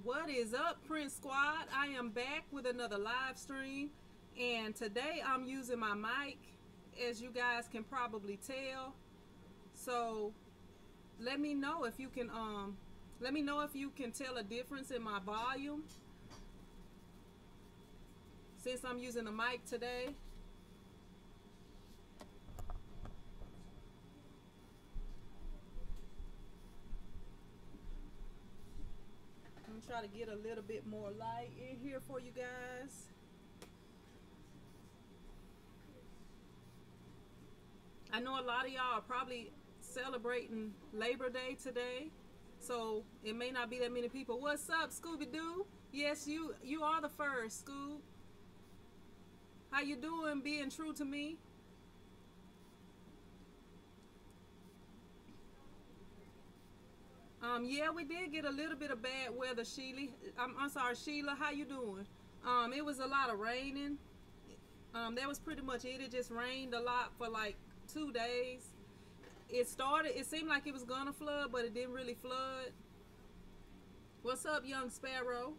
What is up, Prince Squad? I am back with another live stream, and today I'm using my mic, as you guys can probably tell. So let me know if you can tell a difference in my volume since I'm using the mic today. Try to get a little bit more light in here for you guys. I know a lot of y'all are probably celebrating Labor Day today, so it may not be that many people. What's up, Scooby-Doo? Yes, you are the first, Scoob. How you doing, being true to me? Yeah, we did get a little bit of bad weather, Sheila. I'm sorry, Sheila. How you doing? It was a lot of raining. That was pretty much it. It just rained a lot for like 2 days. It seemed like it was gonna flood, but it didn't really flood. What's up, young sparrow?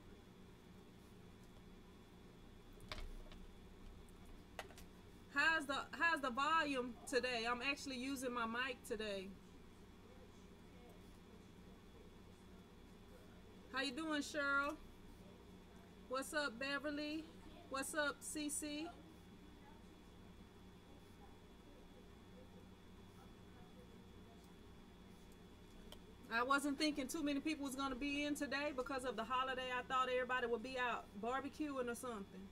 How's the volume today? I'm actually using my mic today. How you doing, Cheryl? What's up, Beverly? What's up, CC? I wasn't thinking too many people was going to be in today because of the holiday. I thought everybody would be out barbecuing or something.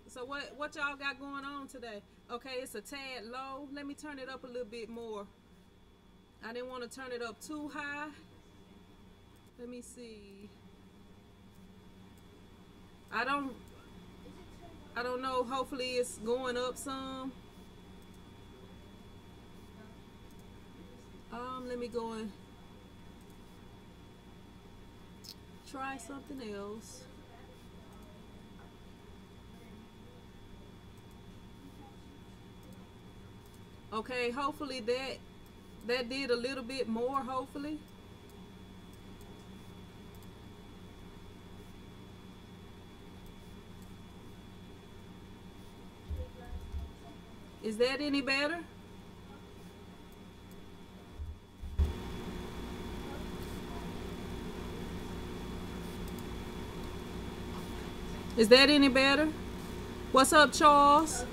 So what y'all got going on today? Okay, it's a tad low. Let me turn it up a little bit more. I didn't want to turn it up too high. Let me see. I don't know. Hopefully it's going up some. Let me go and try something else. Okay, hopefully that did a little bit more, hopefully. Is that any better? Is that any better? What's up, Charles?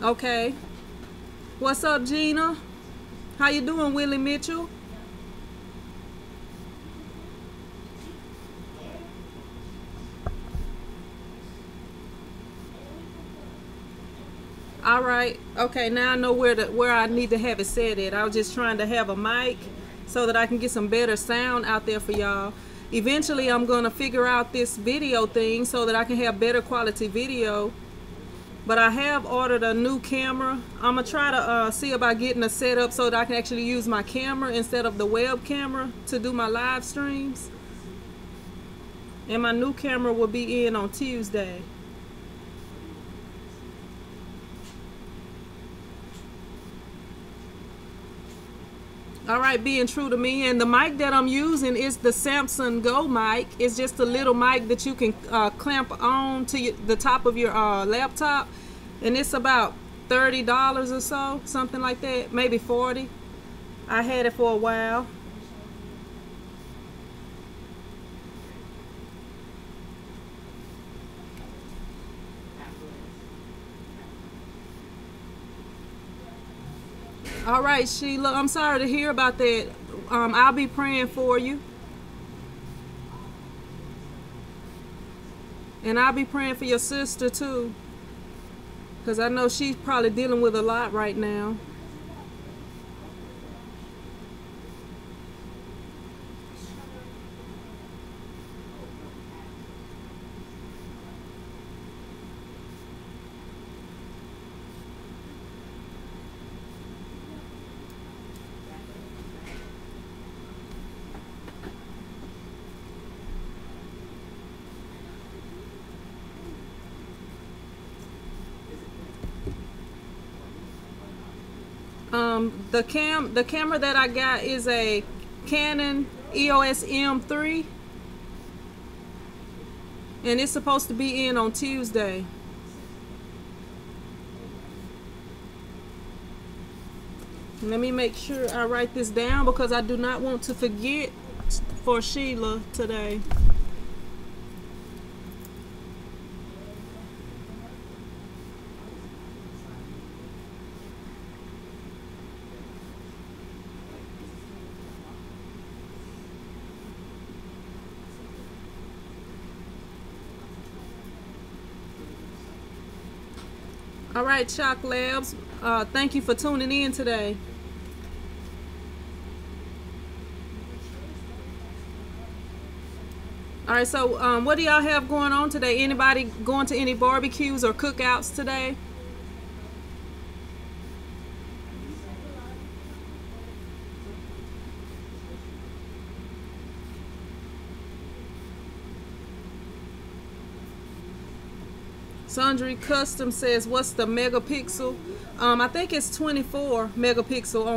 Okay. What's up, Gina? How you doing, Willie Mitchell? All right. Okay, now I know where I need to have it set at. I was just trying to have a mic so that I can get some better sound out there for y'all. Eventually, I'm going to figure out this video thing so that I can have better quality video. But I have ordered a new camera. I'm going to try to see about getting a setup so that I can actually use my camera instead of the web camera to do my live streams. And my new camera will be in on Tuesday. All right, being true to me. And the mic that I'm using is the Samsung Go mic. It's just a little mic that you can clamp on to the top of your laptop. And it's about $30 or so, something like that, maybe 40. I had it for a while. All right, Sheila, I'm sorry to hear about that. I'll be praying for you. And I'll be praying for your sister too, because I know she's probably dealing with a lot right now. The camera that I got is a Canon EOS M3, and it's supposed to be in on Tuesday. Let me make sure I write this down because I do not want to forget for Sheila today. All right, Chalk Labs, thank you for tuning in today. All right, so what do y'all have going on today? Anybody going to any barbecues or cookouts today? Sundry Custom says, what's the megapixel? I think it's 24 megapixel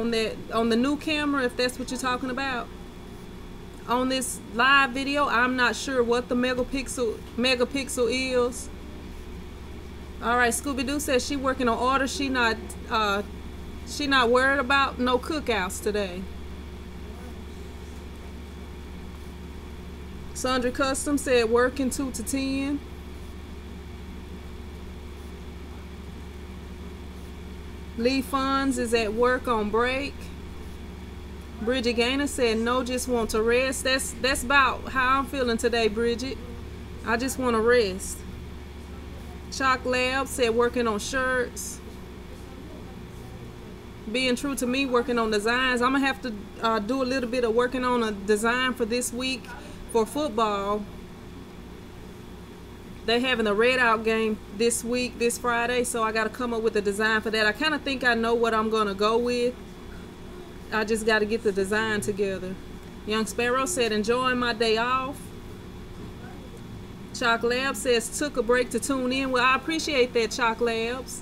on the new camera, if that's what you're talking about. On this live video, I'm not sure what the megapixel is. All right, Scooby-Doo says she working on order. She not worried about no cookouts today. Sundry Custom said working 2 to 10. Lee Funds is at work on break. Bridget Gaynor said no, just want to rest. That's about how I'm feeling today, Bridget. I just want to rest. Chalk Lab said working on shirts. Being true to me, working on designs. I'm gonna have to do a little bit of working on a design for this week for football. They having a red out game this week, this Friday, so I got to come up with a design for that. I kind of think I know what I'm going to go with. I just got to get the design together. Young Sparrow said, enjoying my day off. Chalk Labs says, took a break to tune in. Well, I appreciate that, Chalk Labs.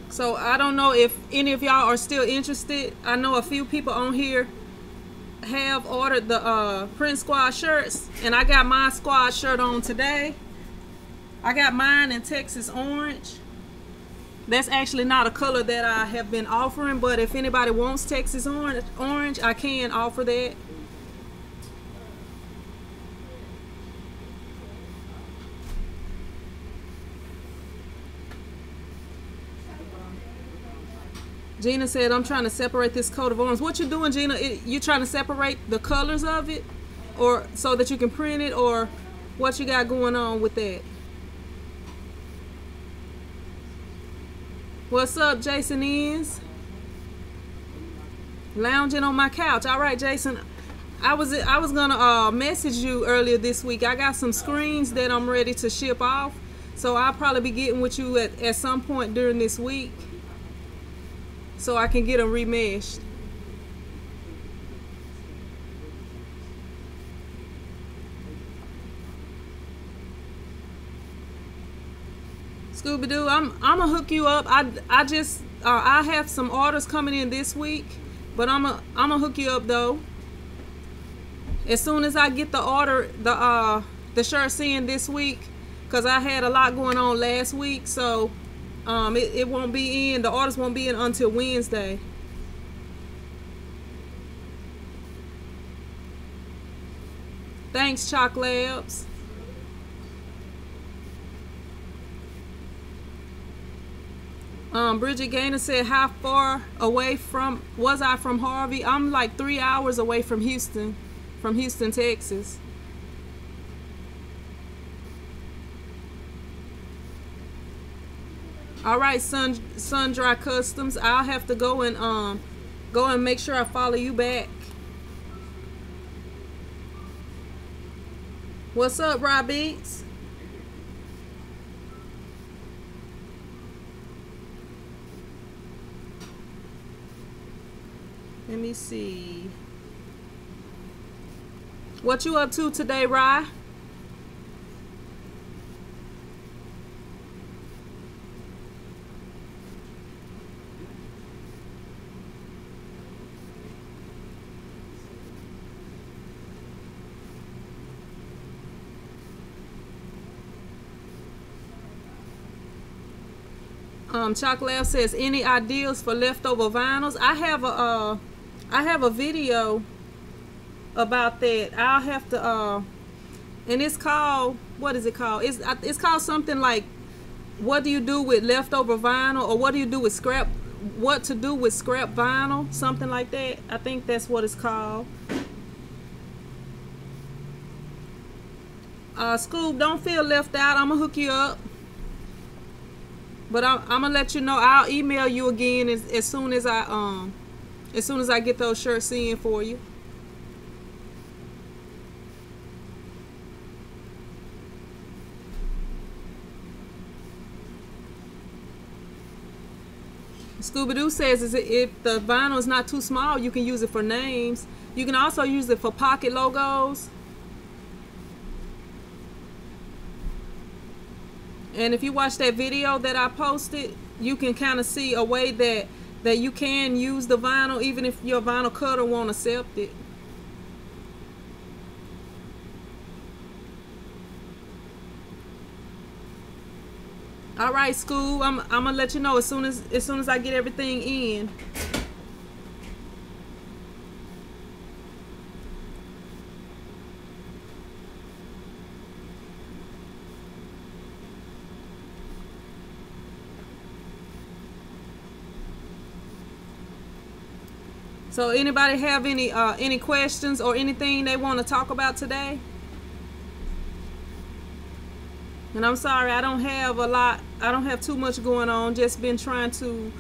So I don't know if any of y'all are still interested. I know a few people on here have ordered the print squad shirts, and I got my squad shirt on today. I got mine in Texas orange. That's actually not a color that I have been offering, but if anybody wants Texas orange, I can offer that. Gina said, I'm trying to separate this coat of arms. What you doing, Gina? You trying to separate the colors of it, or so that you can print it, or what you got going on with that? What's up, Jason is? Lounging on my couch. All right, Jason. I was gonna message you earlier this week. I got some screens that I'm ready to ship off, so I'll probably be getting with you at some point during this week, so I can get them remeshed. Scooby-Doo, I'm gonna hook you up. I have some orders coming in this week, but I'm gonna hook you up though. As soon as I get the order, the shirts in this week, cause I had a lot going on last week, so it won't be in. The orders won't be in until Wednesday. Thanks, Chalk Labs. Bridget Gaynor said, how far away was I from Harvey? I'm like 3 hours away from Houston, Texas. All right, Sun Dry Customs. I'll have to go and make sure I follow you back. What's up, Rob Beats? Let me see. What you up to today, Rye? Chocolate says, any ideas for leftover vinyls? I have a video about that. I'll have to and it's called, what is it called? It's called something like, what do you do with leftover vinyl, or what do you do with scrap, what to do with scrap vinyl, something like that. I think that's what it's called. Scoop, don't feel left out. I'm gonna hook you up, but I'm gonna let you know. I'll email you again as soon as I get those shirts in for you. Scooby-Doo says, if the vinyl is not too small, you can use it for names. You can also use it for pocket logos. And if you watch that video that I posted, you can kind of see a way that you can use the vinyl even if your vinyl cutter won't accept it. All right, Scoob, I'm gonna let you know as soon as I get everything in. So anybody have any questions or anything they want to talk about today? And I'm sorry, I don't have too much going on. Just been trying to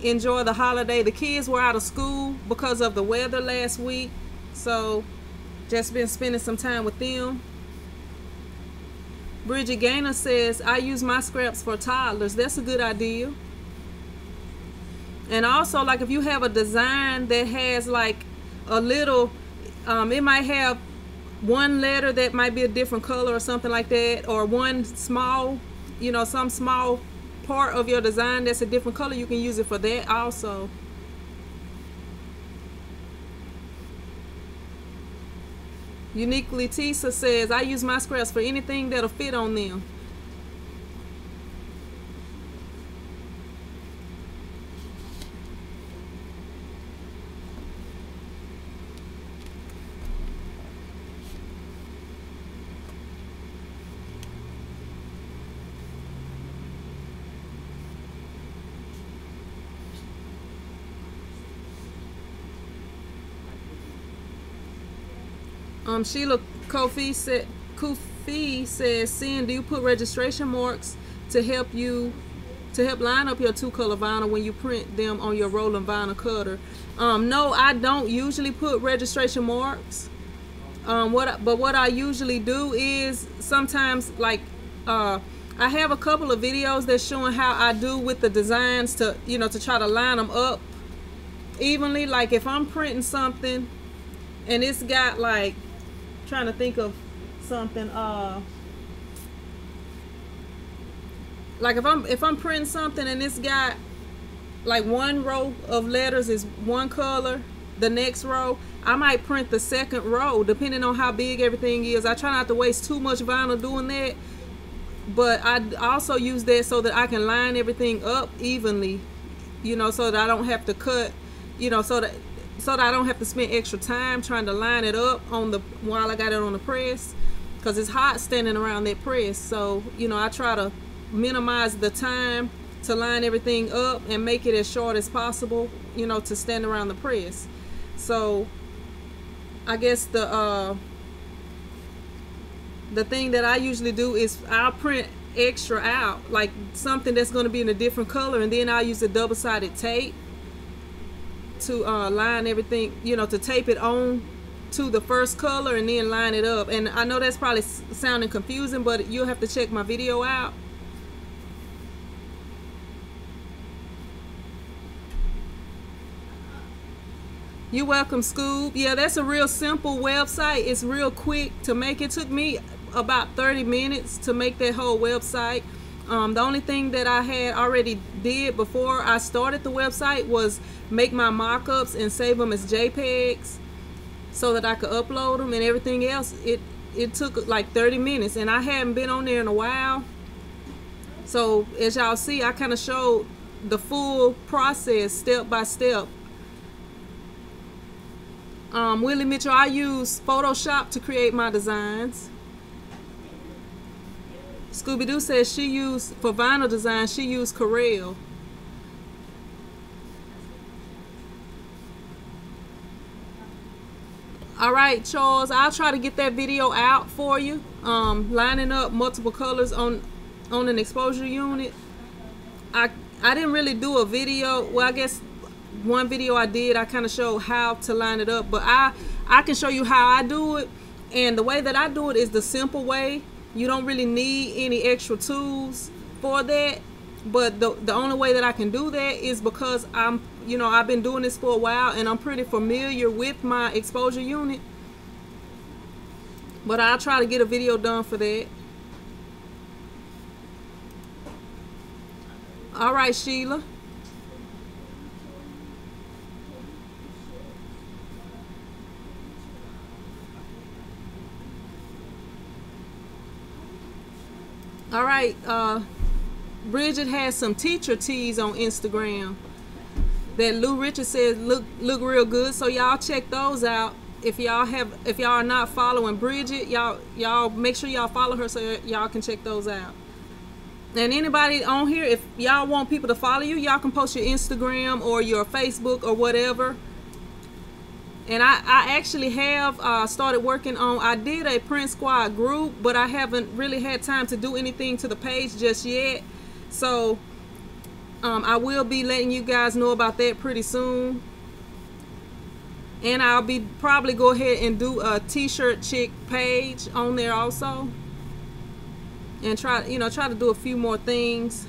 enjoy the holiday. The kids were out of school because of the weather last week, so just been spending some time with them. Bridget Gaynor says, I use my scraps for toddlers. That's a good idea. And also, like, if you have a design that has like a little, it might have one letter that might be a different color or something like that, or one small, some small part of your design that's a different color, you can use it for that also. Uniquely Tisa says, I use my scraps for anything that'll fit on them. Sheila Kofi says, Sin, do you put registration marks to help line up your two-color vinyl when you print them on your rolling vinyl cutter? No, I don't usually put registration marks. But what I usually do is sometimes, like, I have a couple of videos that's showing how I do with the designs to try to line them up evenly. Like if I'm printing something and it's got, like, trying to think of something, like if I'm printing something and it's got like one row of letters is one color, the next row I might print the second row depending on how big everything is. I try not to waste too much vinyl doing that, but I also use that so that I can line everything up evenly, so that I don't have to cut, so that I don't have to spend extra time trying to line it up while I got it on the press, because it's hot standing around that press. So I try to minimize the time to line everything up and make it as short as possible, to stand around the press. So I guess the thing that I usually do is I'll print extra out, like something that's going to be in a different color, and then I'll use a double-sided tape to line everything, to tape it on to the first color and then line it up. And I know that's probably sounding confusing, but you'll have to check my video out. You're welcome, Scoob. Yeah, that's a real simple website. It's real quick to make. It took me about 30 minutes to make that whole website. The only thing that I had already did before I started the website was make my mock-ups and save them as JPEGs so that I could upload them, and everything else, it took like 30 minutes, and I hadn't been on there in a while. So as y'all see, I kind of showed the full process step by step. Willie Mitchell, I use Photoshop to create my designs. Scooby-Doo says she used, for vinyl design, she used Corel. All right, Charles, I'll try to get that video out for you. Lining up multiple colors on an exposure unit. I didn't really do a video. Well, I guess one video I did, I kind of showed how to line it up, but I can show you how I do it. And the way that I do it is the simple way. You don't really need any extra tools for that. But the only way that I can do that is because I've been doing this for a while and I'm pretty familiar with my exposure unit. But I'll try to get a video done for that. All right, Sheila. All right, Bridget has some teacher tees on Instagram that Lou Richard says look real good. So y'all check those out. If y'all are not following Bridget, y'all make sure y'all follow her so y'all can check those out. And anybody on here, if y'all want people to follow you, y'all can post your Instagram or your Facebook or whatever. And I actually have started working on, I did a print squad group, but I haven't really had time to do anything to the page just yet. So I will be letting you guys know about that pretty soon. And I'll be probably go ahead and do a t-shirt chick page on there also. And try to do a few more things.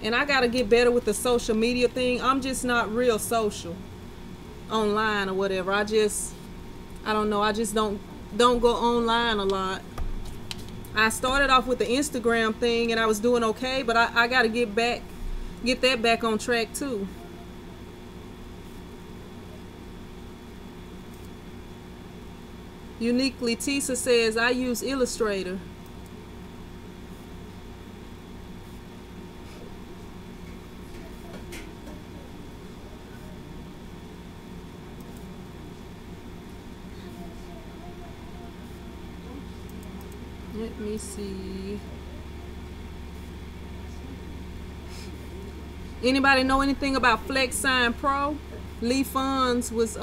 And I got to get better with the social media thing. I'm just not real social online or whatever. I don't know, I just don't go online a lot. I started off with the Instagram thing and I was doing okay, but I got to get that back on track too. Uniquely Tisa says I use Illustrator. Let me see. Anybody know anything about FlexSign Pro? Lee Funds was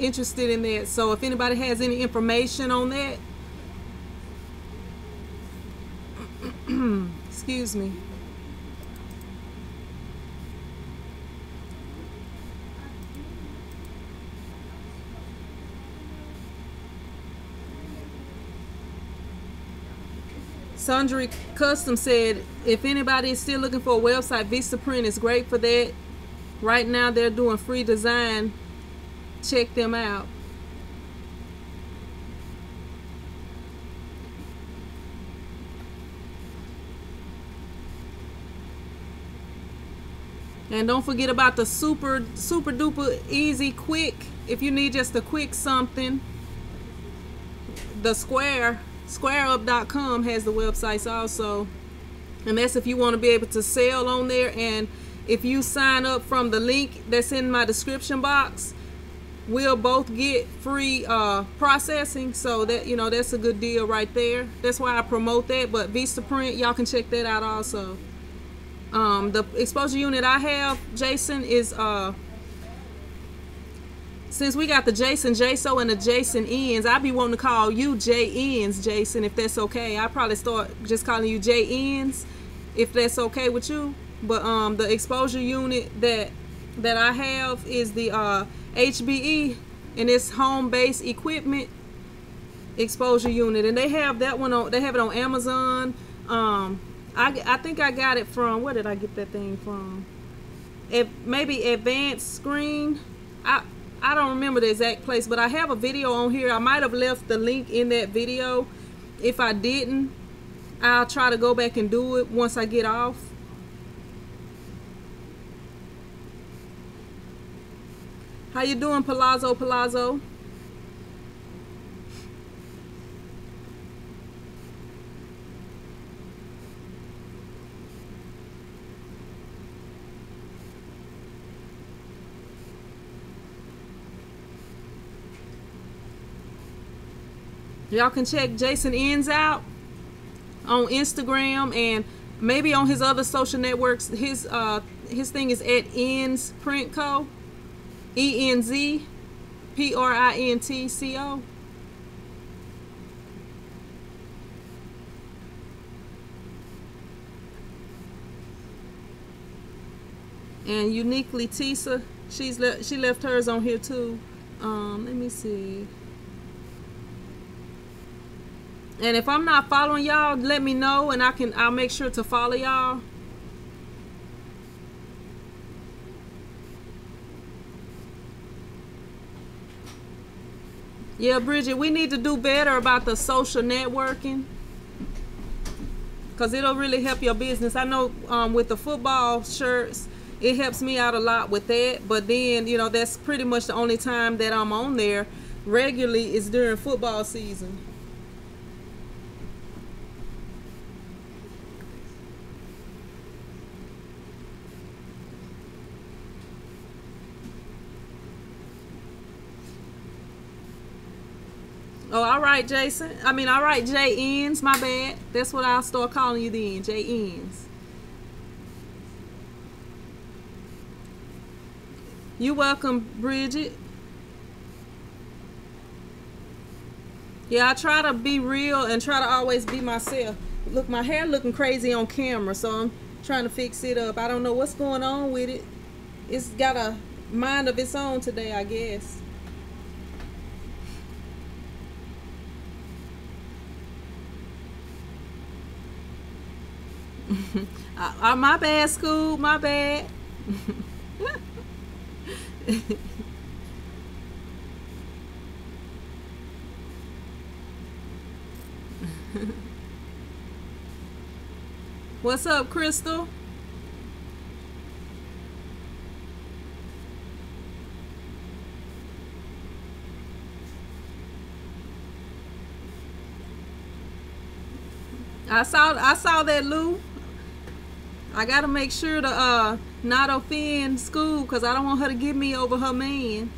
interested in that. So if anybody has any information on that, excuse me. Sundry Custom said, if anybody is still looking for a website, Vistaprint is great for that. Right now they're doing free design. Check them out. And don't forget about the super duper easy quick. If you need just a quick something, the squareup.com has the websites also, and that's if you want to be able to sell on there. And if you sign up from the link that's in my description box, we'll both get free processing. So that, that's a good deal right there. That's why I promote that. But Vistaprint, y'all can check that out also. The exposure unit I have, Jason, is since we got the Jason JSO and the Jason Ends, I'd be wanting to call you J Ends, Jason, if that's okay. I'll probably start just calling you J Ends, if that's okay with you. But the exposure unit that I have is the HBE, and it's home base equipment exposure unit, and they have that one on. They have it on Amazon. I think I got it from, where did I get that thing from? Maybe Advanced Screen. I don't remember the exact place, but I have a video on here. I might have left the link in that video. If I didn't, I'll try to go back and do it once I get off. How you doing, Palazzo? Y'all can check Jason Ends out on Instagram and maybe on his other social networks. His thing is at Ends Print Co. ENZPRINTCO. And Uniquely Tisa, she left hers on here too. Let me see. And if I'm not following y'all, let me know and I'll make sure to follow y'all. Yeah, Bridget, we need to do better about the social networking, because it'll really help your business. I know with the football shirts, it helps me out a lot with that. But then, you know, that's pretty much the only time that I'm on there regularly is during football season. Oh, all right, Jason. I mean, all right, J Ends. My bad. That's what I'll start calling you then, J Ends. You welcome, Bridget. Yeah, I try to be real and try to always be myself. Look, my hair looking crazy on camera, so I'm trying to fix it up. I don't know what's going on with it. It's got a mind of its own today, I guess. My bad, school. My bad. What's up, Crystal? I saw that, Lou. I gotta make sure to not offend school, because I don't want her to get me over her man.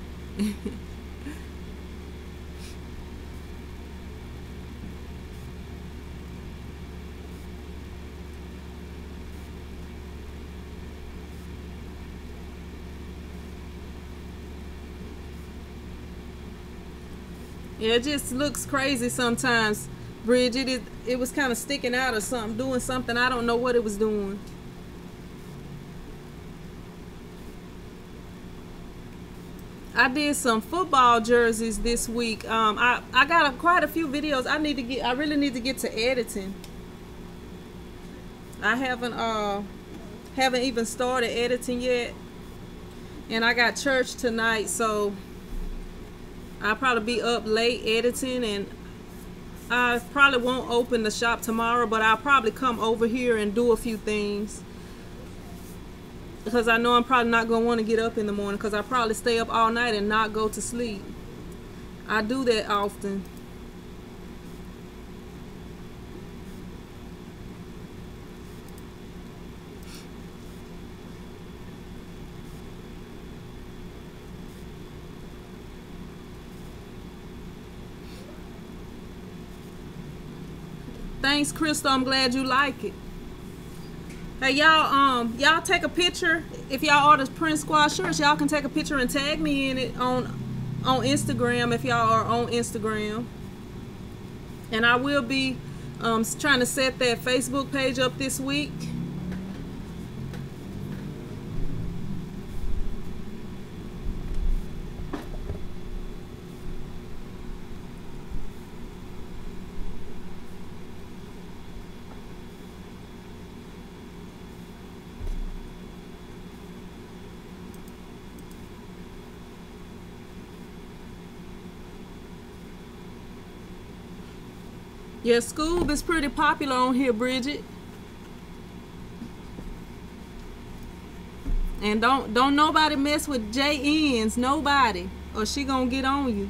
Yeah, it just looks crazy sometimes, Bridget. It was kind of sticking out or something, doing something. I don't know what it was doing. I did some football jerseys this week. I got quite a few videos. I really need to get to editing. I haven't even started editing yet, and I got church tonight, so I'll probably be up late editing, and I probably won't open the shop tomorrow, but I'll probably come over here and do a few things, because I know I'm probably not going to want to get up in the morning, because I probably stay up all night and not go to sleep. I do that often. Thanks, Crystal. I'm glad you like it. Hey, y'all take a picture. If y'all order Print Squad shirts, y'all can take a picture and tag me in it on Instagram if y'all are on Instagram. And I will be trying to set that Facebook page up this week. Yeah, Scoob is pretty popular on here, Bridget. And don't nobody mess with J Ends, nobody, or she gonna get on you.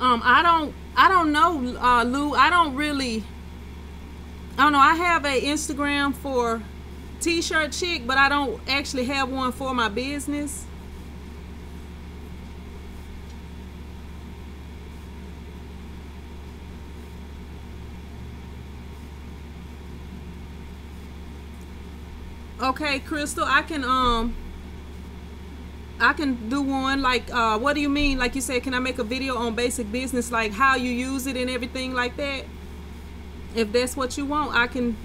I don't know, Lou. I don't know. I have a Instagram for t-shirt chick, but I don't actually have one for my business. Okay, Crystal, I can do one. Like, what do you mean? Like you said, can I make a video on basic business, like how you use it and everything like that? If that's what you want, I can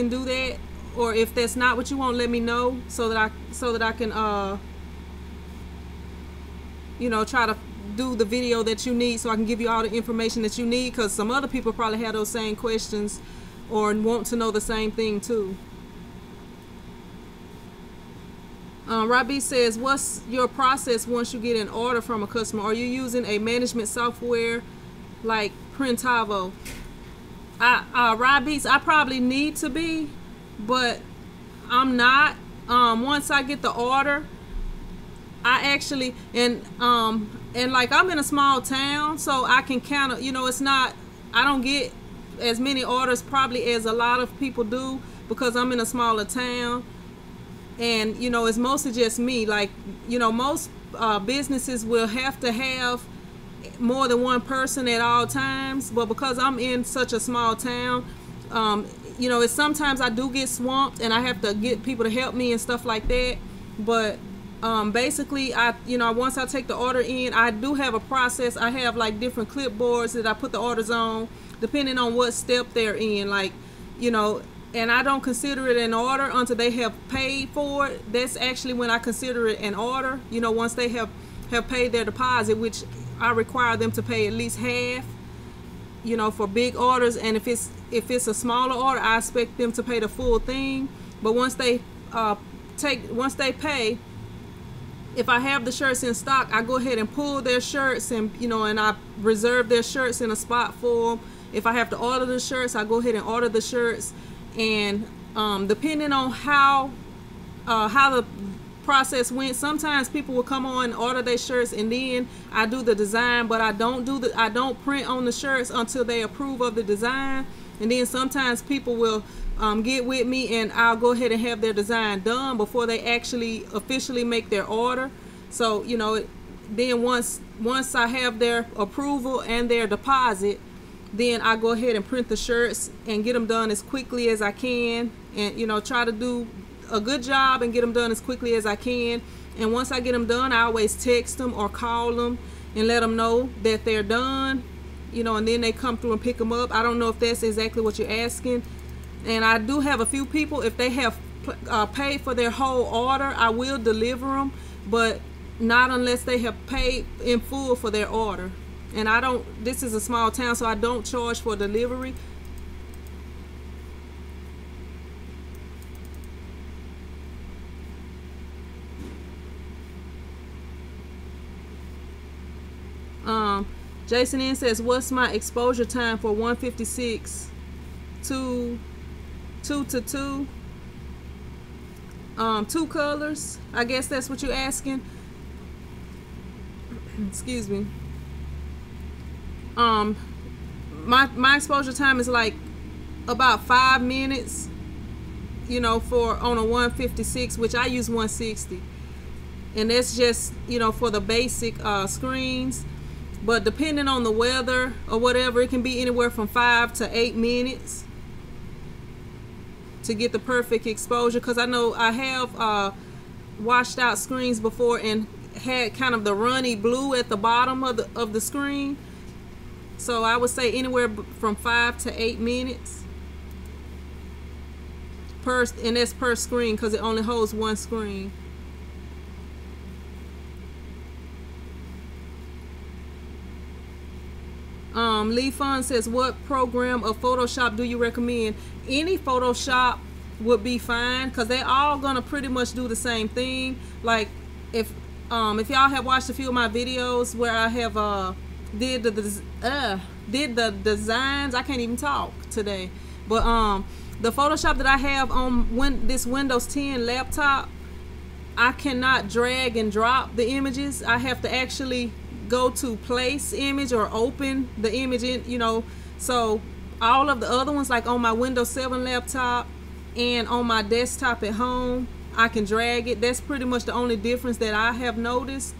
do that. Or if that's not what you want, let me know so that I can you know, try to do the video that you need so I can give you all the information that you need, because some other people probably have those same questions or want to know the same thing too. Robbie says, what's your process once you get an order from a customer? Are you using a management software like Printavo? Robbie, I probably need to be, but I'm not. Once I get the order, I actually, and like I'm in a small town, so I can kind of, you know, it's not, I don't get as many orders probably as a lot of people do because I'm in a smaller town. And you know, it's mostly just me. Like, you know, most businesses will have to have more than one person at all times, but because I'm in such a small town, you know, it's sometimes I do get swamped and I have to get people to help me and stuff like that. But basically, you know, once I take the order in, I do have a process. I have like different clipboards that I put the orders on depending on what step they're in, like, you know. And I don't consider it an order until they have paid for it. That's actually when I consider it an order. You know, once they have paid their deposit, which I require them to pay at least half, you know, for big orders. And if it's a smaller order, I expect them to pay the full thing. But once they pay, if I have the shirts in stock, I go ahead and pull their shirts, and you know, and I reserve their shirts in a spot for them. If I have to order the shirts, I go ahead and order the shirts. And depending on how the process went, sometimes people will come on and order their shirts, and then I do the design, but I don't print on the shirts until they approve of the design. And then sometimes people will get with me, and I'll go ahead and have their design done before they actually officially make their order. So, you know, then once I have their approval and their deposit, then I go ahead and print the shirts and get them done as quickly as I can, and you know, try to do a good job and get them done as quickly as I can. And once I get them done, I always text them or call them and let them know that they're done, you know, and then they come through and pick them up. I don't know if that's exactly what you're asking. And I do have a few people, if they have paid for their whole order, I will deliver them, but not unless they have paid in full for their order. And I don't, this is a small town, so I don't charge for delivery. Jason N says, what's my exposure time for 156 to 2 to 2? 2 colors. I guess that's what you're asking. Excuse me. My exposure time is like about 5 minutes, you know, for on a 156, which I use 160, and that's just, you know, for the basic screens. But depending on the weather or whatever, it can be anywhere from 5 to 8 minutes to get the perfect exposure, because I know I have washed out screens before and had kind of the runny blue at the bottom of the screen. So I would say anywhere from 5 to 8 minutes per, and that's per screen because it only holds one screen. Lee Fun says, what program of Photoshop do you recommend? Any Photoshop would be fine, because they're all gonna pretty much do the same thing. Like if y'all have watched a few of my videos where I have did the designs, I can't even talk today, but the Photoshop that I have on this Windows 10 laptop, I cannot drag and drop the images. I have to actually go to place image or open the image in, you know. So all of the other ones, like on my Windows 7 laptop, and on my desktop at home I can drag it. That's pretty much the only difference that I have noticed.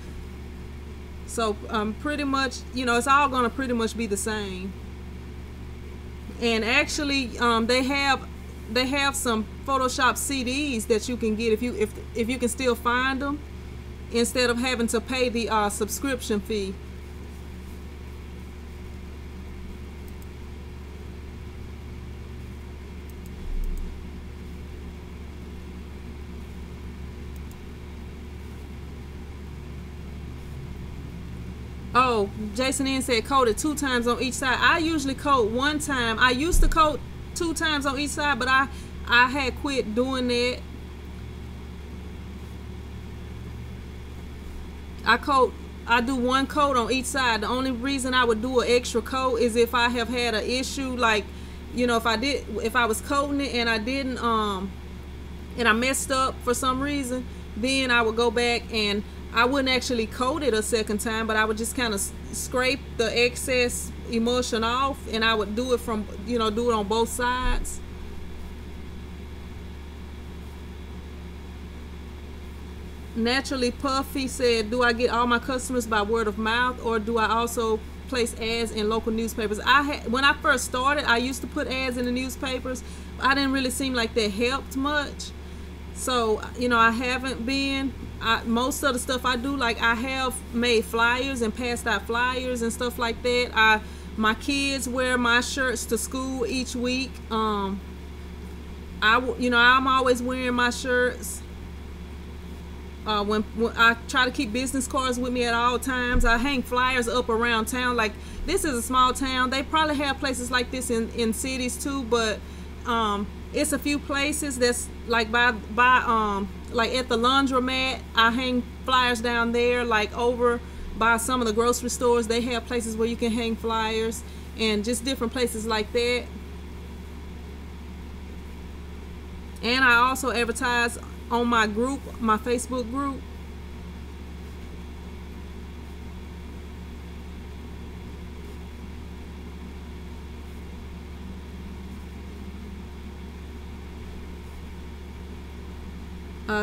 So pretty much, you know, it's all gonna pretty much be the same. And actually they have some Photoshop CDs that you can get if you can still find them, instead of having to pay the subscription fee. Oh, Jason N said coat it 2 times on each side. I usually coat 1 time. I used to coat 2 times on each side, but I had quit doing that. I do 1 coat on each side. The only reason I would do an extra coat is if I have had an issue, like, you know, if I was coating it and I didn't and I messed up for some reason, then I would go back and I wouldn't actually coat it a second time, but I would just kind of scrape the excess emulsion off, and I would do it from, you know, do it on both sides. Naturally Puffy said, do I get all my customers by word of mouth, or do I also place ads in local newspapers? When I first started, I used to put ads in the newspapers. I didn't really seem like that helped much. So, you know, I haven't been. Most of the stuff I do, like I have made flyers and passed out flyers and stuff like that. My kids wear my shirts to school each week. You know, I'm always wearing my shirts. When I try to keep business cards with me at all times. I hang flyers up around town. Like, this is a small town. They probably have places like this in cities too, but it's a few places that's like by like at the laundromat. I hang flyers down there. Like over by some of the grocery stores, they have places where you can hang flyers, and just different places like that. And I also advertise on my group, my Facebook group.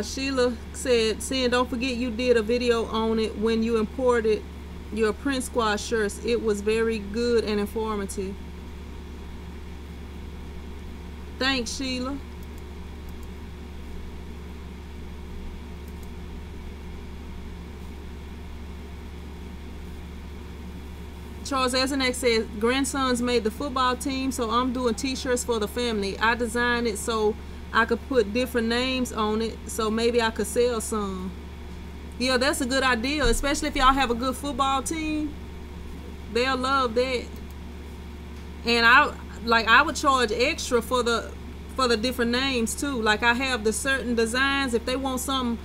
Sheila said, "Sin, don't forget you did a video on it when you imported your print squad shirts. It was very good and informative." Thanks, Sheila. Charles Ezenek says, grandsons made the football team, so I'm doing t-shirts for the family. I designed it so I could put different names on it, so maybe I could sell some. Yeah, that's a good idea, especially if y'all have a good football team. They'll love that. And I would charge extra for the different names too. Like, I have the certain designs. If they want something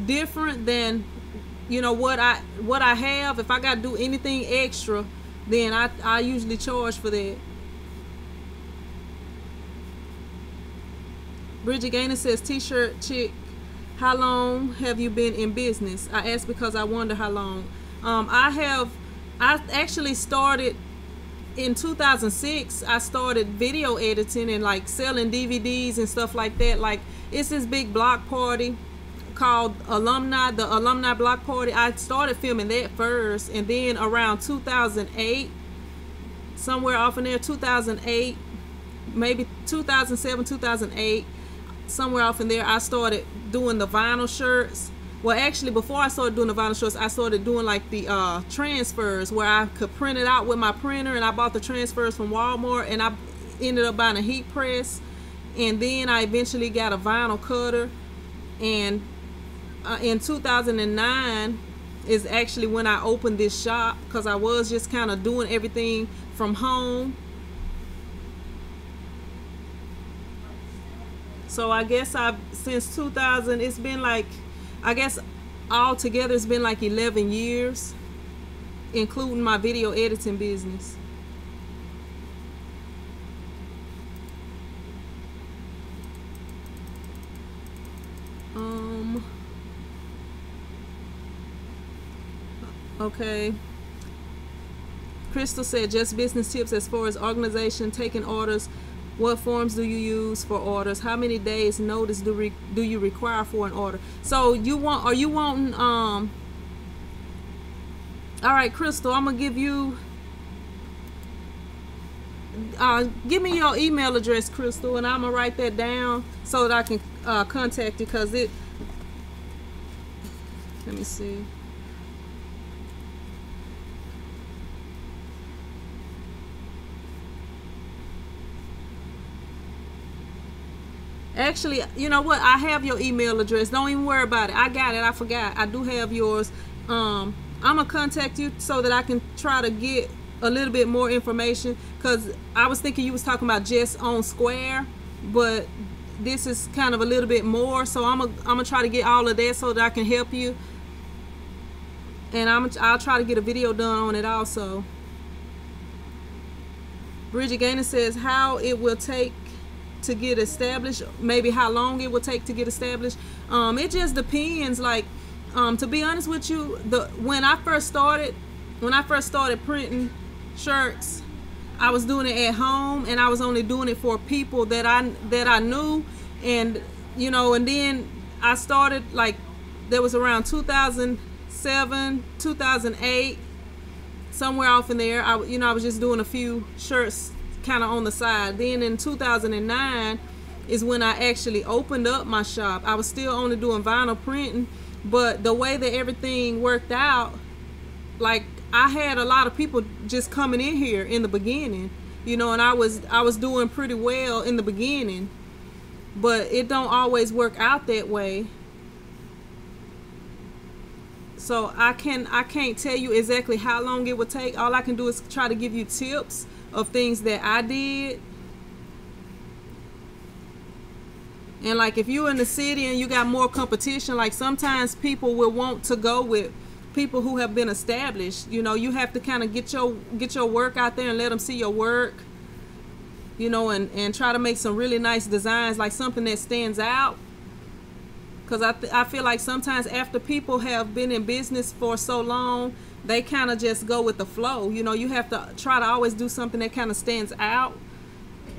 different than, you know, what I have, if I gotta do anything extra, then I usually charge for that. Bridget Gaynor says, t-shirt chick, how long have you been in business? I ask because I wonder how long. I actually started in 2006. I started video editing and like selling DVDs and stuff like that. Like, it's this big block party called Alumni, the Alumni Block Party. I started filming that first, and then around 2008, somewhere off in there, 2008, maybe 2007, 2008, somewhere off in there, I started doing the vinyl shirts. Well, actually, before I started doing the vinyl shirts, I started doing like the transfers, where I could print it out with my printer, and I bought the transfers from Walmart, and I ended up buying a heat press, and then I eventually got a vinyl cutter. And in 2009 is actually when I opened this shop, because I was just kind of doing everything from home. So I guess since 2000, it's been like, I guess altogether it's been like 11 years, including my video editing business. Okay. Crystal said, just business tips as far as organization, taking orders, What forms do you use for orders? How many days notice do you require for an order? So are you wanting all right, Crystal, I'm gonna give you give me your email address, Crystal, and I'm gonna write that down so that I can contact you, because let me see. Actually, you know what? I have your email address. Don't even worry about it. I got it. I forgot. I do have yours. I'm gonna contact you so that I can try to get a little bit more information, because I was thinking you was talking about just on Square, but this is kind of a little bit more. So I'm gonna try to get all of that so that I can help you, and I'll try to get a video done on it also. Bridget Gaynor says how it will take to get established, maybe how long it will take to get established. It just depends. Like, to be honest with you, when I first started printing shirts, I was doing it at home, and I was only doing it for people that I knew, and you know, and then I started, like, there was around 2007, 2008, somewhere off in there. I was just doing a few shirts kind of on the side. Then in 2009 is when I actually opened up my shop. I was still only doing vinyl printing, but the way that everything worked out, like, I had a lot of people just coming in here in the beginning, you know, and I was doing pretty well in the beginning, but it don't always work out that way. So I can't tell you exactly how long it would take. All I can do is try to give you tips of things that I did. And like, if you're in the city and you got more competition, like, sometimes people will want to go with people who have been established. You know, you have to kind of get your work out there and let them see your work, you know, and try to make some really nice designs, like something that stands out. Because I feel like sometimes after people have been in business for so long, they kind of just go with the flow. You know, you have to try to always do something that kind of stands out,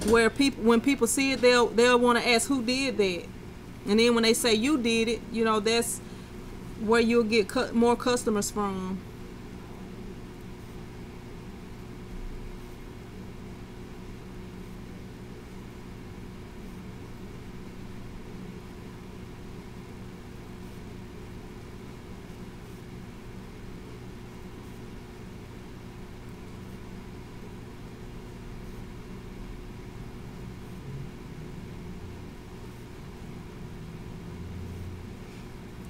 where when people see it, they'll want to ask who did that. And then when they say you did it, you know, that's where you'll get more customers from.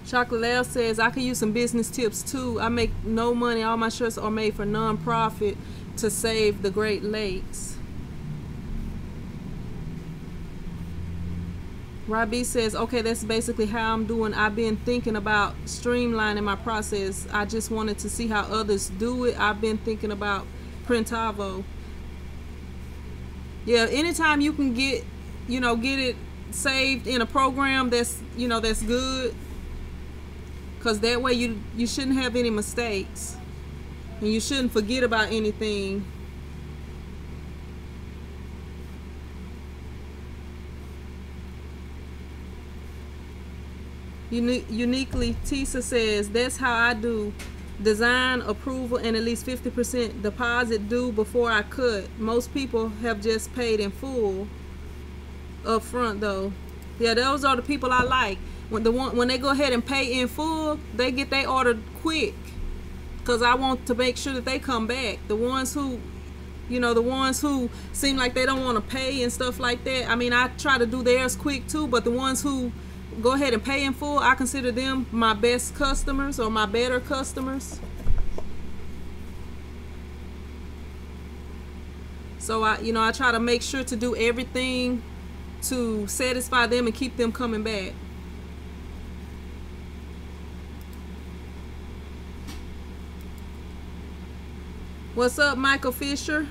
Chocolate Lab says, I could use some business tips too. I make no money. All my shirts are made for non-profit to save the Great Lakes. Robbie says, okay, that's basically how I'm doing. I've been thinking about streamlining my process. I just wanted to see how others do it. I've been thinking about Printavo. Yeah, anytime you can get it saved in a program that's good. Because that way you shouldn't have any mistakes, and you shouldn't forget about anything. Uniquely, Tisa says, that's how I do. Design, approval, and at least 50% deposit due before I cut. Most people have just paid in full up front though. Yeah, those are the people I like. When they go ahead and pay in full, they get their order quick, because I want to make sure that they come back. The ones who seem like they don't want to pay and stuff like that, I mean, I try to do theirs quick too, but the ones who go ahead and pay in full, I consider them my best customers or my better customers. So I try to make sure to do everything to satisfy them and keep them coming back. What's up, Michael Fisher?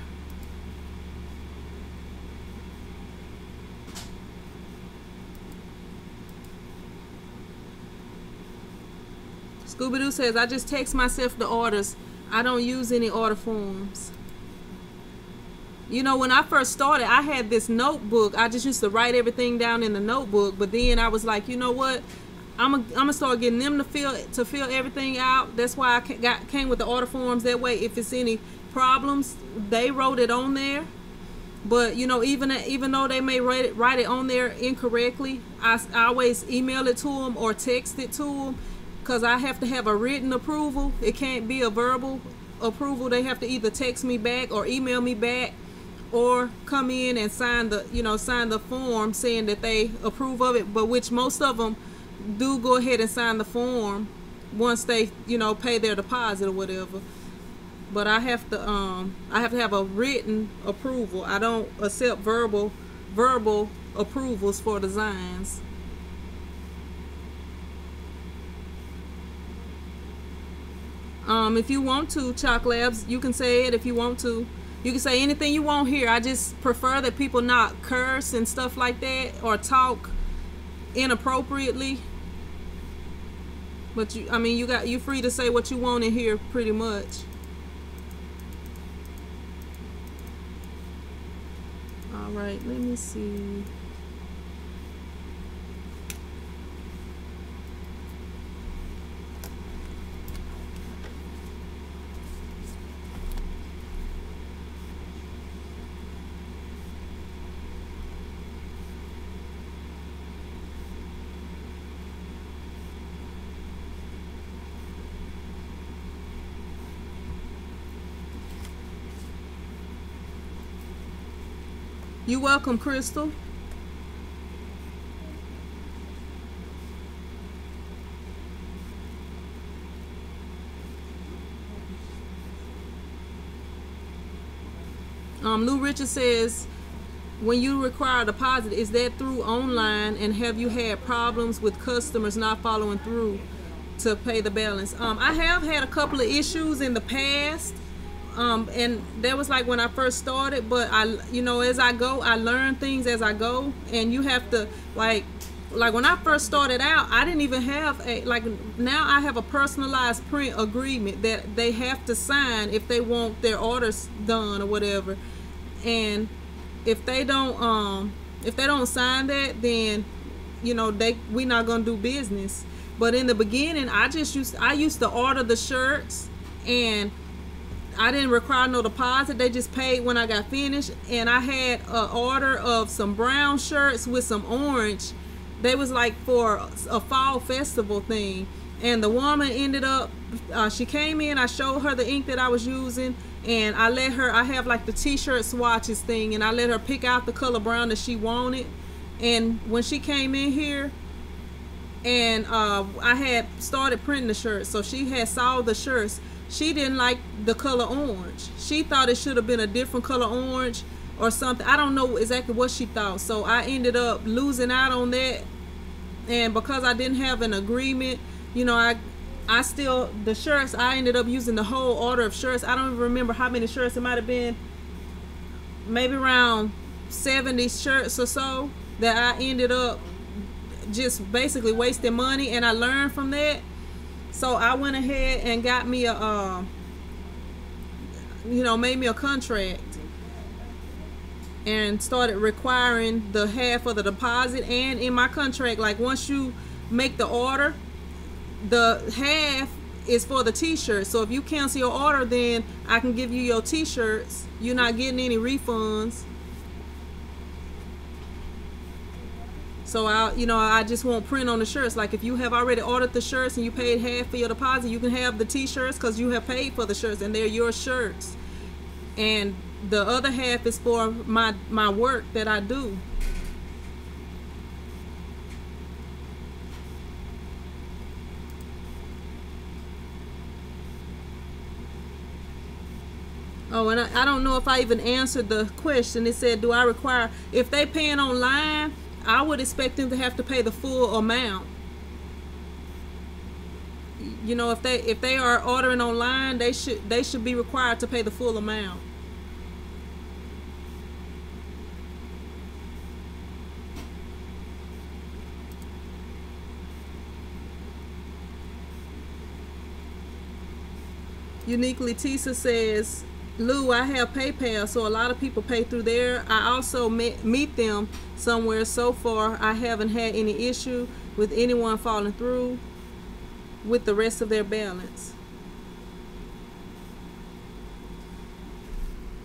Scooby-Doo says, I just text myself the orders. I don't use any order forms. You know, when I first started, I had this notebook. I just used to write everything down in the notebook. But then I was like, you know what? I'm gonna start getting them to fill everything out. That's why I came with the order forms. That way, if it's any problems, they wrote it on there. But you know, even though they may write it on there incorrectly, I always email it to them or text it to them, because I have to have a written approval. It can't be a verbal approval. They have to either text me back or email me back, or come in and sign the form saying that they approve of it. But which most of them do go ahead and sign the form once they pay their deposit or whatever. But I have to have a written approval. I don't accept verbal approvals for designs. If you want to, Chalk Labs, you can say it if you want to. You can say anything you want here. I just prefer that people not curse and stuff like that or talk inappropriately. But you free to say what you want in here pretty much. All right, let me see. You're welcome, Crystal. Lou Richard says, when you require a deposit, is that through online, and have you had problems with customers not following through to pay the balance? I have had a couple of issues in the past. And that was like when I first started, but as I go, I learn things as I go. And you have to like when I first started out, I didn't even have now I have a personalized print agreement that they have to sign if they want their orders done or whatever. And if they don't sign that, then we're not gonna do business. But in the beginning, I used to order the shirts, and I didn't require no deposit. They just paid when I got finished. And I had an order of some brown shirts with some orange. They was like for a fall festival thing. And the woman ended up, she came in, I showed her the ink that I was using, and I have like the t-shirt swatches thing, and I let her pick out the color brown that she wanted. And when she came in here, and I had started printing the shirts, so she had saw the shirts. She didn't like the color orange. She thought it should have been a different color orange or something. I don't know exactly what she thought. So I ended up losing out on that. And because I didn't have an agreement, I still, the shirts, I ended up using the whole order of shirts. I don't even remember how many shirts. It might have been maybe around 70 shirts or so that I ended up just basically wasting money. And I learned from that. So I went ahead and got me made me a contract and started requiring the half of the deposit. And in my contract, like once you make the order, the half is for the t-shirt. So if you cancel your order, then I can give you your t-shirts. You're not getting any refunds. So I just won't print on the shirts. Like if you have already ordered the shirts and you paid half for your deposit, you can have the t-shirts because you have paid for the shirts and they're your shirts. And the other half is for my work that I do. Oh, and I don't know if I even answered the question. It said, do I require, if they paying online, I would expect them to have to pay the full amount. If they are ordering online, they should be required to pay the full amount. Uniquely Tisa says, Lou, I have PayPal, so a lot of people pay through there. I also meet them somewhere. So far, I haven't had any issue with anyone falling through with the rest of their balance.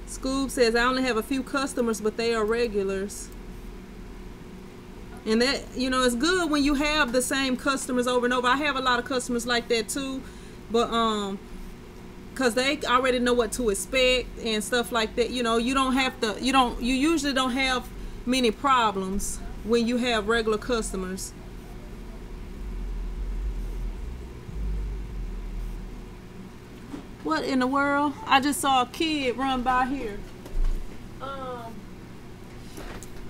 Scoob says, I only have a few customers, but they are regulars. And that, you know, it's good when you have the same customers over and over. I have a lot of customers like that too, but because they already know what to expect and stuff like that. You know, you don't have to, you usually don't have many problems when you have regular customers. What in the world? I just saw a kid run by here. I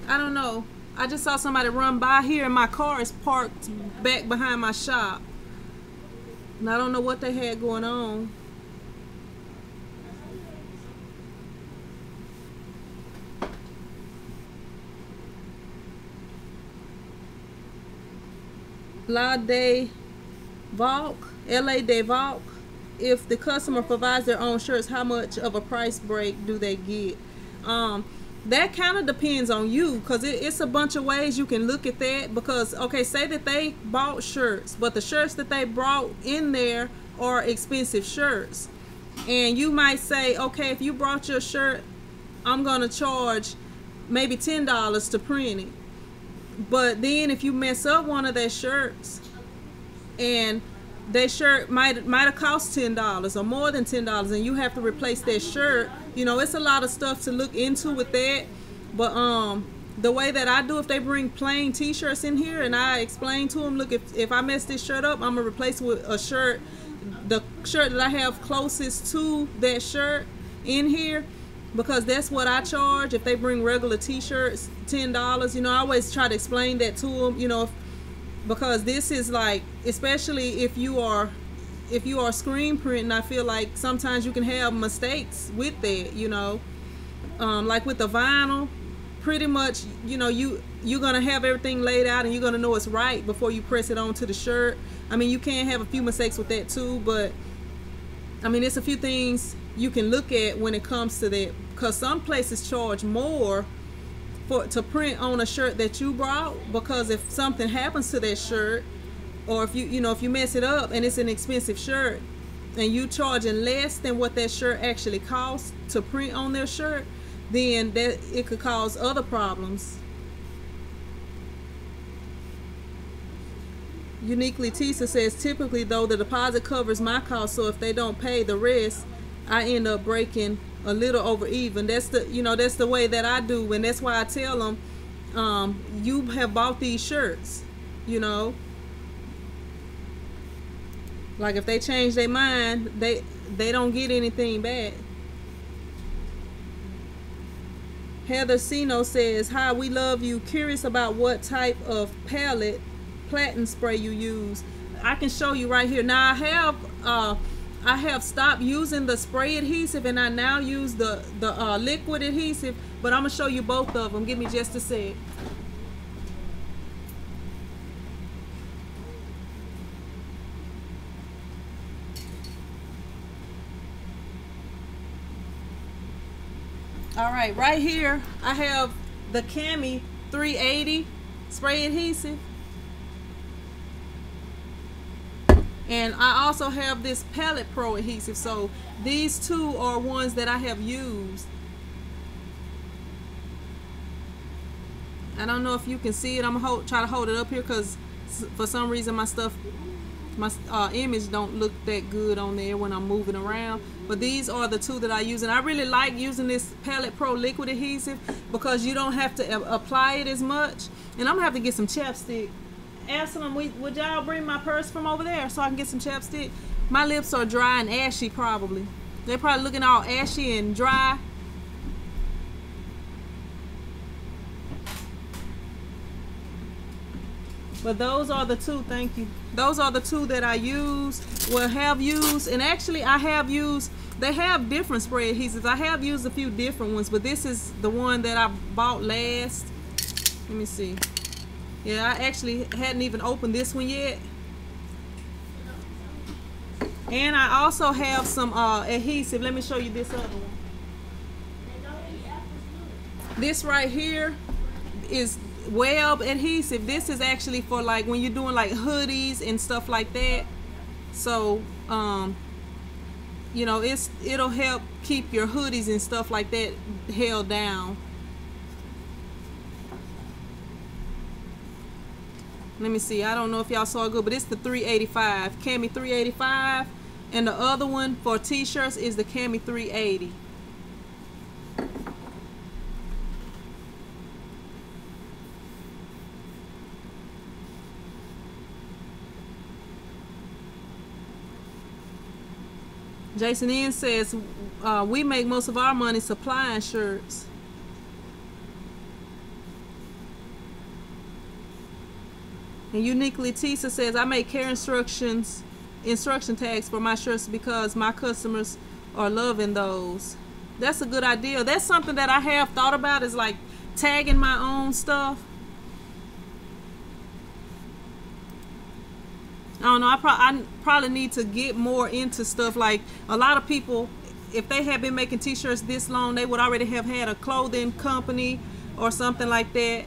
don't know. I just saw somebody run by here and my car is parked back behind my shop. And I don't know what they had going on. La de Valk, LA de Valk. If the customer provides their own shirts, how much of a price break do they get? That kind of depends on you, because it's a bunch of ways you can look at that. Because, okay, say that they bought shirts, but the shirts that they brought in there are expensive shirts. And you might say, okay, if you brought your shirt, I'm going to charge maybe $10 to print it. But then if you mess up one of their shirts, and that shirt might have cost $10 or more than $10, and you have to replace that shirt, you know, it's a lot of stuff to look into with that. But the way that I do, if they bring plain t-shirts in here and I explain to them, look, if I mess this shirt up, I'm gonna replace it with a shirt, the shirt that I have closest to that shirt in here, because that's what I charge. If they bring regular t-shirts, $10, you know, I always try to explain that to them, you know, because this is like, especially if you are screen printing, I feel like sometimes you can have mistakes with that, you know. Like with the vinyl, pretty much, you know, you're gonna have everything laid out and you're gonna know it's right before you press it onto the shirt. I mean, you can have a few mistakes with that too, but I mean, it's a few things you can look at when it comes to that, because some places charge more to print on a shirt that you brought, because if something happens to that shirt, or if you mess it up and it's an expensive shirt and you charging less than what that shirt actually costs to print on their shirt, then that it could cause other problems. Uniquely Tisa says, typically though, the deposit covers my cost, so if they don't pay the rest, I end up breaking a little over even. That's the way that I do, and that's why I tell them, you have bought these shirts, you know. Like if they change their mind, they don't get anything back. Heather Sino says, hi, we love you. Curious about what type of Pallet platen spray you use. I can show you right here. Now I have stopped using the spray adhesive and I now use the liquid adhesive, but I'm gonna show you both of them. Give me just a sec. All right, right here I have the Cami 380 spray adhesive, and I also have this Pallet Pro adhesive. So these two are ones that I have used. I don't know if you can see it. I'm gonna try to hold it up here because for some reason my image don't look that good on there when I'm moving around. But these are the two that I use, and I really like using this Pallet Pro liquid adhesive because you don't have to apply it as much. And I'm gonna have to get some chapstick. Ask them, would y'all bring my purse from over there so I can get some chapstick? My lips are dry and ashy probably. They're probably looking all ashy and dry. But those are the two, thank you. Those are the two that I use, have used, and actually I have used, they have different spray adhesives. I have used a few different ones, but this is the one that I bought last. Let me see. Yeah, I actually hadn't even opened this one yet. And I also have some adhesive. Let me show you this other one. this right here is web adhesive. This is actually for like when you're doing like hoodies and stuff like that. So you know, it'll help keep your hoodies and stuff like that held down. Let me see, I don't know if y'all saw it good, but it's the 385 Cami 385, and the other one for t-shirts is the Cami 380. Jason N says we make most of our money supplying shirts. And Uniquely Tisa says I make care instruction tags for my shirts because my customers are loving those. That's a good idea. That's something that I have thought about, is like tagging my own stuff. I don't know, I probably need to get more into stuff. Like a lot of people, if they have been making t-shirts this long, they would already have had a clothing company or something like that,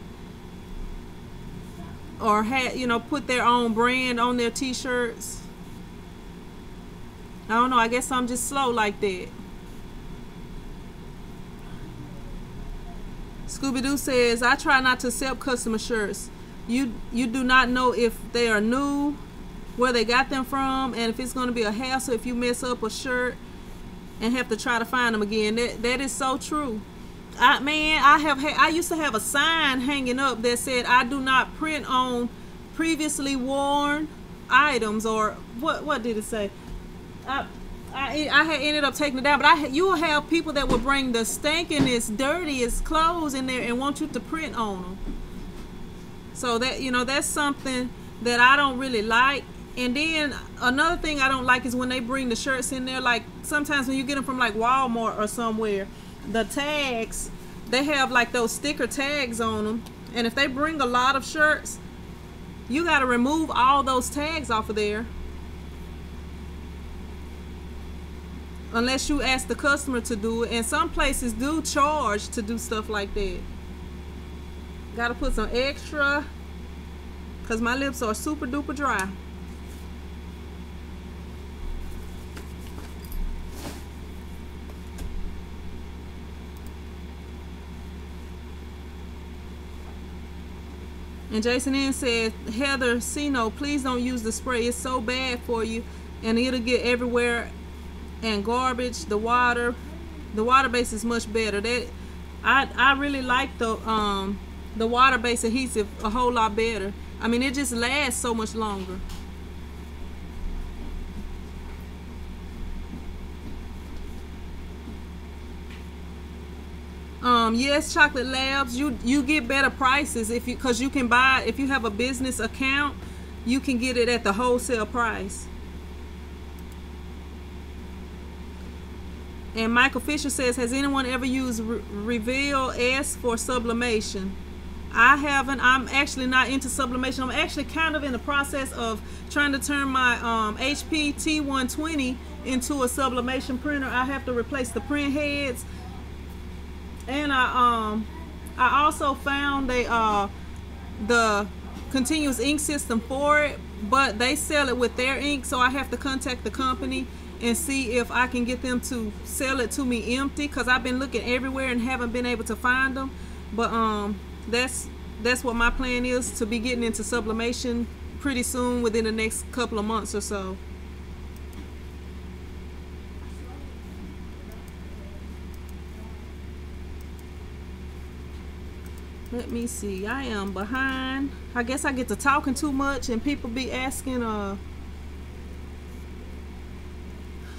or had, you know, put their own brand on their t-shirts. I don't know, I guess I'm just slow like that. Scooby-Doo says I try not to accept customer shirts. You do not know if they are new, where they got them from, and if it's going to be a hassle if you mess up a shirt and have to try to find them again. That is so true. I used to have a sign hanging up that said I do not print on previously worn items, or what did it say? I had ended up taking it down, but you will have people that will bring the stinkingest, dirtiest clothes in there and want you to print on them. So that, you know, that's something that I don't really like. And then another thing I don't like is when they bring the shirts in there, like sometimes when you get them from like Walmart or somewhere, the tags, they have like those sticker tags on them, and if they bring a lot of shirts, you got to remove all those tags off of there, unless you ask the customer to do it. And some places do charge to do stuff like that. Got to put some extra, because my lips are super duper dry. And Jason N said, Heather Sino, please don't use the spray. It's so bad for you, and it'll get everywhere. And garbage, the water base is much better. That I really like the water based adhesive a whole lot better. I mean, it just lasts so much longer. Yes, Chocolate Labs, you get better prices because you can buy, if you have a business account, you can get it at the wholesale price. And Michael Fisher says, has anyone ever used Reveal S for sublimation? I haven't. I'm actually not into sublimation. I'm actually kind of in the process of trying to turn my HP T120 into a sublimation printer. I have to replace the print heads. And I also found the continuous ink system for it, but they sell it with their ink, so I have to contact the company and see if I can get them to sell it to me empty, because I've been looking everywhere and haven't been able to find them. But that's what my plan is, to be getting into sublimation pretty soon, within the next couple of months or so. Let me see, I am behind. I guess I get to talking too much and people be asking on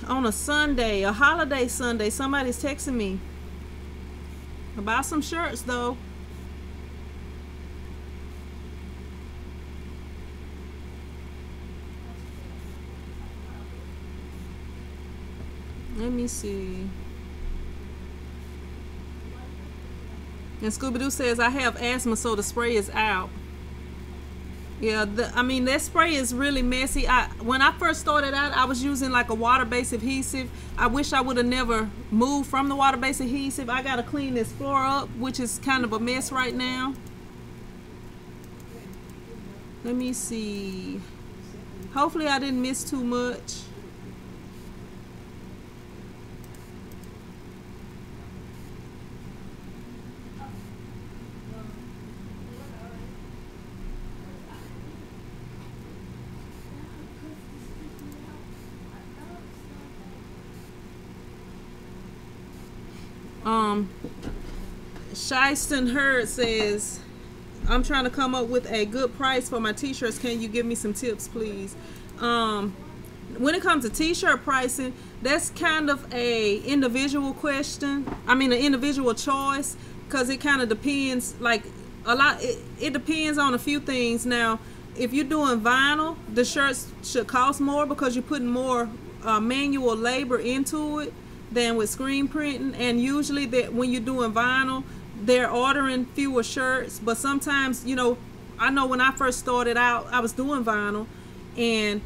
a Sunday, a holiday Sunday, somebody's texting me about some shirts though. Let me see. And Scooby-Doo says, I have asthma, so the spray is out. Yeah, I mean, that spray is really messy. When I first started out, I was using like a water-based adhesive. I wish I would have never moved from the water-based adhesive. I gotta clean this floor up, which is kind of a mess right now. Let me see. Hopefully I didn't miss too much. Shyston Hurd says, I'm trying to come up with a good price for my t-shirts. Can you give me some tips, please? When it comes to t-shirt pricing, that's kind of a individual question. I mean, an individual choice, because it kind of depends. Like a lot, it depends on a few things. Now, if you're doing vinyl, the shirts should cost more because you're putting more manual labor into it than with screen printing. And usually that when you're doing vinyl, they're ordering fewer shirts. But sometimes, you know, I know when I first started out, I was doing vinyl, and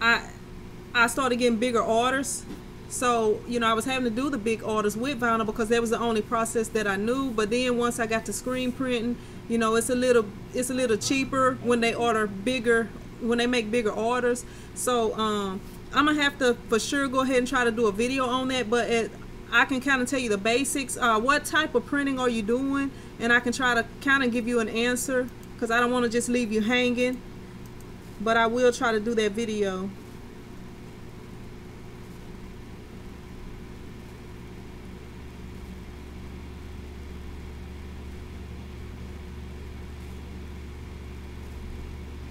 I started getting bigger orders. So, you know, I was having to do the big orders with vinyl because that was the only process that I knew. But then once I got to screen printing, you know, it's a little cheaper when they order bigger, when they make bigger orders. So I'm gonna have to for sure go ahead and try to do a video on that. But I can kind of tell you the basics. What type of printing are you doing? And I can try to kind of give you an answer, because I don't want to just leave you hanging. But I will try to do that video.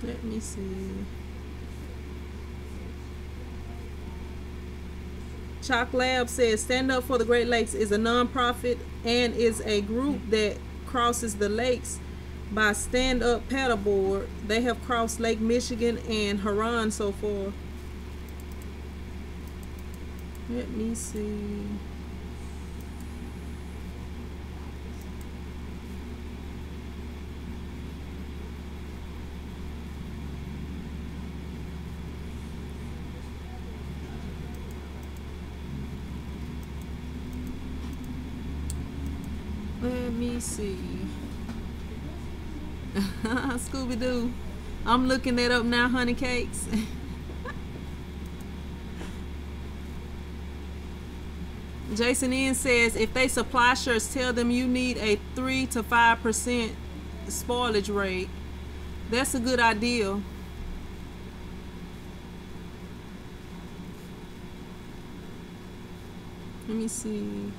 Let me see. Chalk Lab says Stand Up for the Great Lakes is a non-profit and is a group that crosses the lakes by stand-up paddleboard. They have crossed Lake Michigan and Huron so far. Let me see. Let me see. Scooby-Doo. I'm looking that up now, honey cakes. Jason N says, if they supply shirts, tell them you need a 3 to 5% spoilage rate. That's a good idea. Let me see.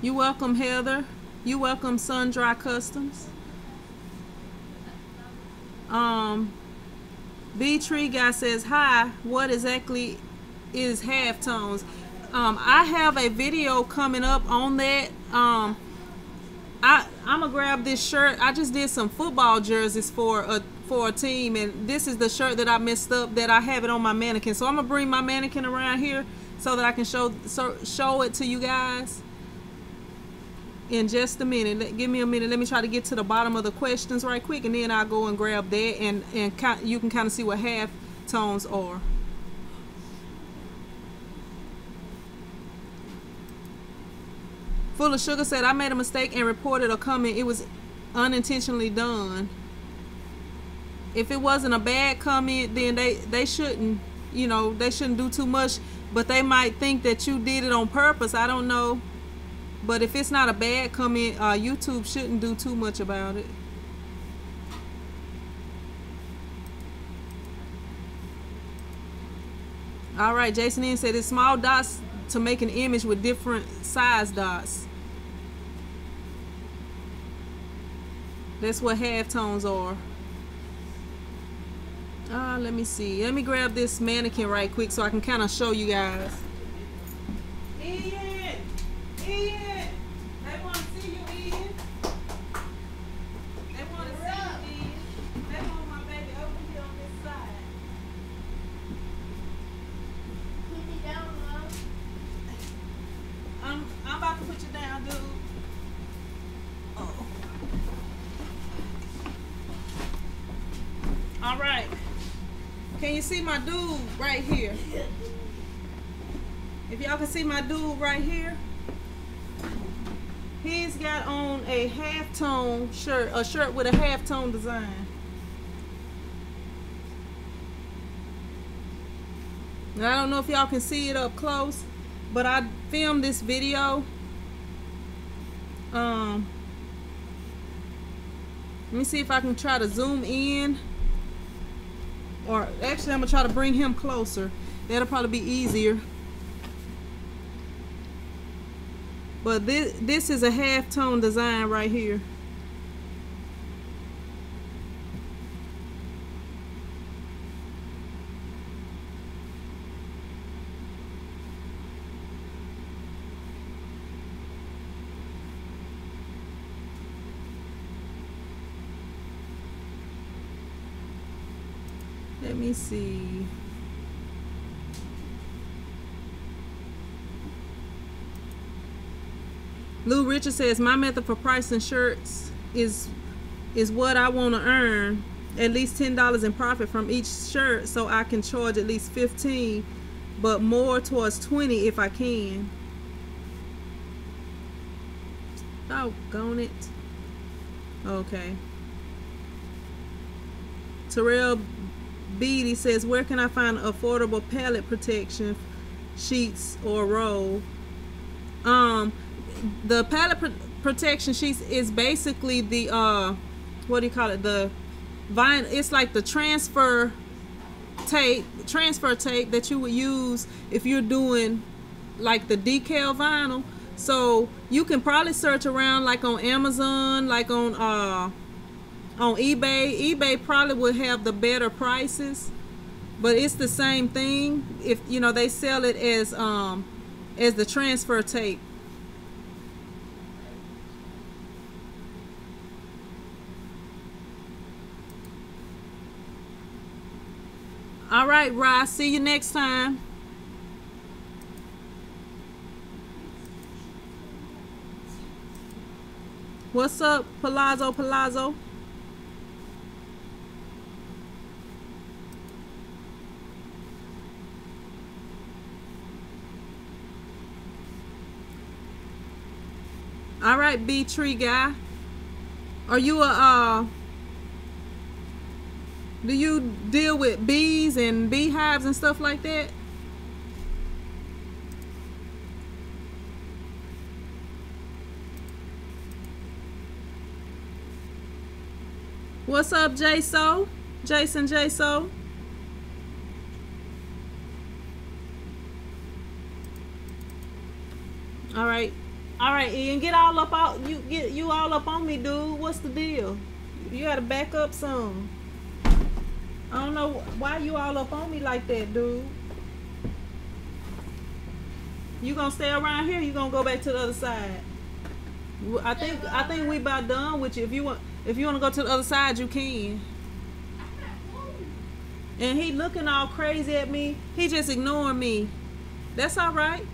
You welcome, Heather. You welcome, Sun Dry Customs. B Tree Guy says, hi, what exactly is halftones? I have a video coming up on that. I'm gonna grab this shirt. I just did some football jerseys for a team, and this is the shirt that I messed up that I have it on my mannequin. So I'm gonna bring my mannequin around here so that I can show it to you guys in just a minute. Give me a minute. Let me try to get to the bottom of the questions right quick, and then I'll go and grab that, and you can kind of see what half tones are. Full of Sugar said, I made a mistake and reported a comment. It was unintentionally done. If it wasn't a bad comment, then they shouldn't, you know, they shouldn't do too much, but they might think that you did it on purpose. I don't know. But if it's not a bad comment, YouTube shouldn't do too much about it. All right, Jason N said it's small dots to make an image with different size dots. That's what halftones are. Let me see. Let me grab this mannequin right quick so I can kind of show you guys. Ian! Ian! They want to see you, Ian. They want to see you, Ian. They want my baby over here on this side. I'm about to put you down, dude. Oh. All right. Can you see my dude right here? If y'all can see my dude right here, he's got on a halftone shirt, a shirt with a halftone design. And I don't know if y'all can see it up close, but I filmed this video. Let me see if I can try to zoom in. Or actually, I'm gonna try to bring him closer. That'll probably be easier. But this is a halftone design right here. Let me see. Lou Richard says, my method for pricing shirts is what I want to earn at least $10 in profit from each shirt, so I can charge at least $15, but more towards $20 if I can. Doggone it. Okay. Terrell Beatty says, where can I find affordable pallet protection sheets or roll? The pallet protection sheets is basically the what do you call it, the vinyl. It's like the transfer tape that you would use if you're doing like the decal vinyl. So you can probably search around like on Amazon, like on eBay. eBay probably would have the better prices, but it's the same thing. If you know, they sell it as the transfer tape. All right, Rye, see you next time. What's up, Palazzo? All right, bee tree guy. Are you a do you deal with bees and beehives and stuff like that? What's up, Jason? Jason. All right, Ian, get all up all up on me, dude. What's the deal? You gotta back up some. I don't know why you all up on me like that, dude. You gonna stay around here? You gonna go back to the other side? I think we about done with you. If you want to go to the other side, you can. And he looking all crazy at me. He just ignoring me. That's all right.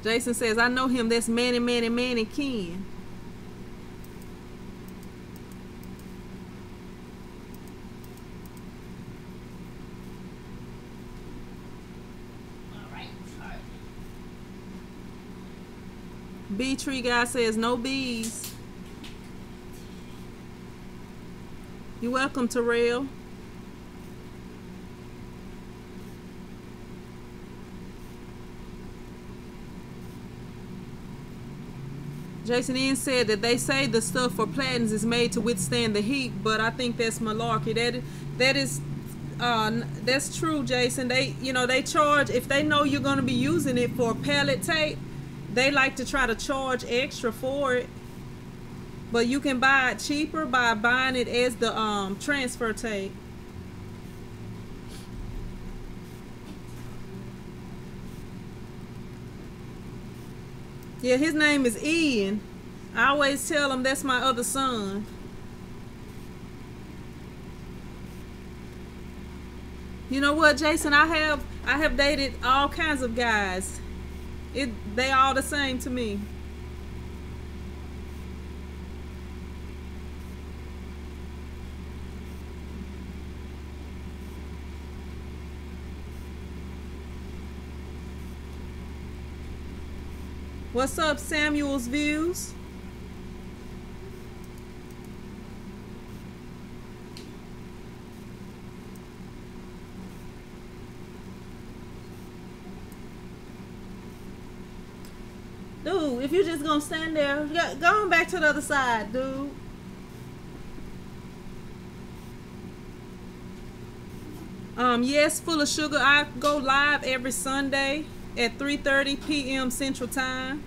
Jason says, I know him. That's Manny Ken. Bee tree guy says, no bees. You're welcome, Terrell. Jason Ian said that they say the stuff for platens is made to withstand the heat, but I think that's malarkey. That's true, Jason. They charge, if they know you're going to be using it for pallet tape, they like to try to charge extra for it. But you can buy it cheaper by buying it as the transfer tape. Yeah, his name is Ian. I always tell him that's my other son. You know what, Jason? I have dated all kinds of guys. They all the same to me. What's up, Samuel's Views? Dude, if you're just gonna stand there, go on back to the other side, dude. Yes, Full of Sugar. I go live every Sunday at 3:30 p.m. Central Time.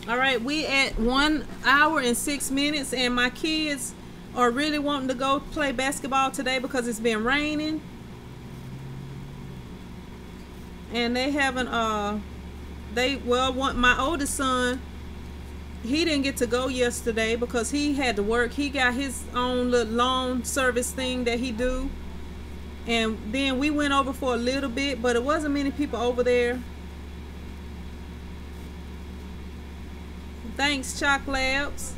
All right, we at 1 hour and 6 minutes, and my kids are really wanting to go play basketball today because it's been raining, and they haven't my oldest son, he didn't get to go yesterday because he had to work. He got his own little lawn service thing that he do, and then we went over for a little bit, but it wasn't many people over there. Thanks, Chalk Labs.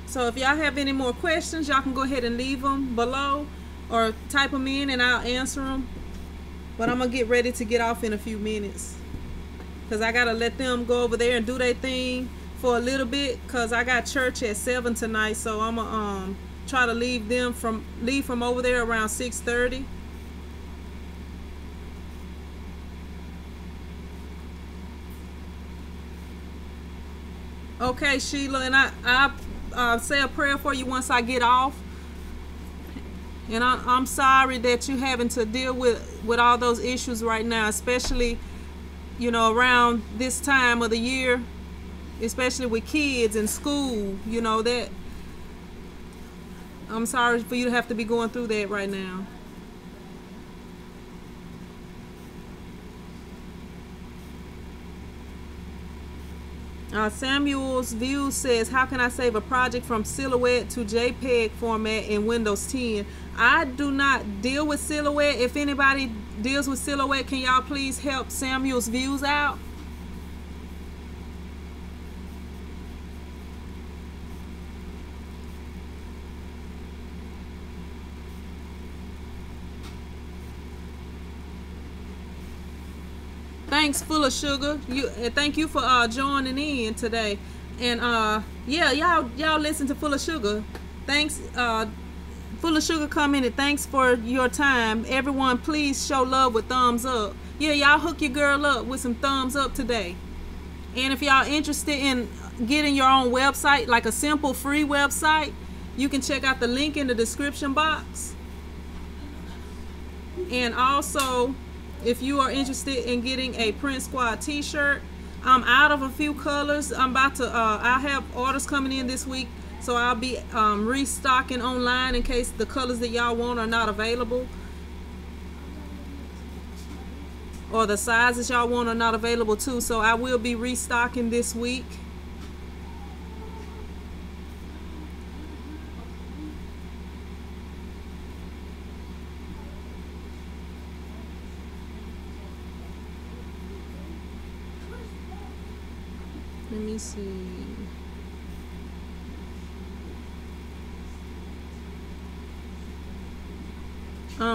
So if y'all have any more questions, y'all can go ahead and leave them below or type them in and I'll answer them. But I'm going to get ready to get off in a few minutes because I got to let them go over there and do their thing for a little bit because I got church at 7 tonight. So I'm going to try to leave from over there around 6:30. Okay, Sheila, and I'll say a prayer for you once I get off. And I'm sorry that you're having to deal with all those issues right now, especially, you know, around this time of the year, especially with kids in school, you know, that I'm sorry for you to have to be going through that right now. Samuel's View says, how can I save a project from Silhouette to JPEG format in Windows 10? I do not deal with Silhouette. If anybody deals with Silhouette, can y'all please help Samuel's Views out? Thanks, Full of Sugar. Thank you for joining in today. And yeah, y'all listen to Full of Sugar. Thanks, Full of Sugar commented, thanks for your time. Everyone, please show love with thumbs up. Yeah, y'all hook your girl up with some thumbs up today. And if y'all interested in getting your own website, like a simple free website, you can check out the link in the description box. And also, if you are interested in getting a Print Squad t-shirt, I'm out of a few colors. I'm about to I have orders coming in this week, so I'll be restocking online in case the colors that y'all want are not available, or the sizes y'all want are not available too. So I will be restocking this week. Let me see.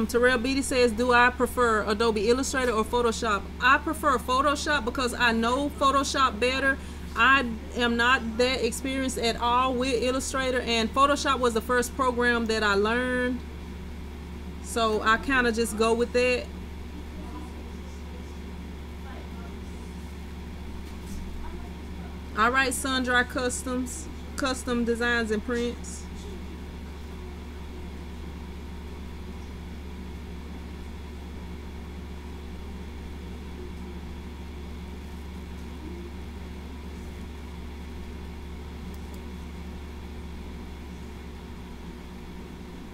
Terrell Beatty says, do I prefer Adobe Illustrator or Photoshop? I prefer Photoshop because I know Photoshop better. I am not that experienced at all with Illustrator, and Photoshop was the first program that I learned, so I kind of just go with that. Alright, Sundry Customs, custom designs and prints.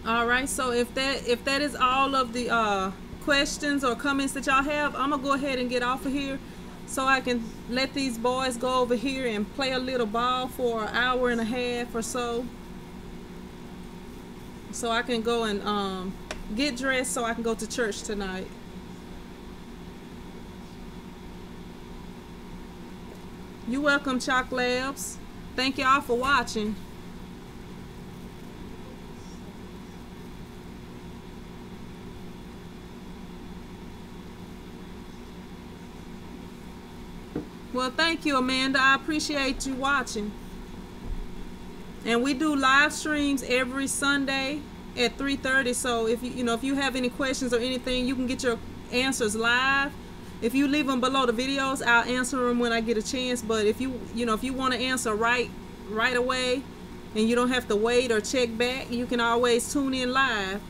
All right, so if that is all of the questions or comments that y'all have, I'm gonna go ahead and get off of here so I can let these boys go over here and play a little ball for an hour and a half or so I can go and get dressed so I can go to church tonight. You're welcome, Chalk Labs. Thank y'all for watching. Well, thank you, Amanda. I appreciate you watching. And we do live streams every Sunday at 3:30. So if you have any questions or anything, you can get your answers live. If you leave them below the videos, I'll answer them when I get a chance. But if you want to answer right away, and you don't have to wait or check back, you can always tune in live.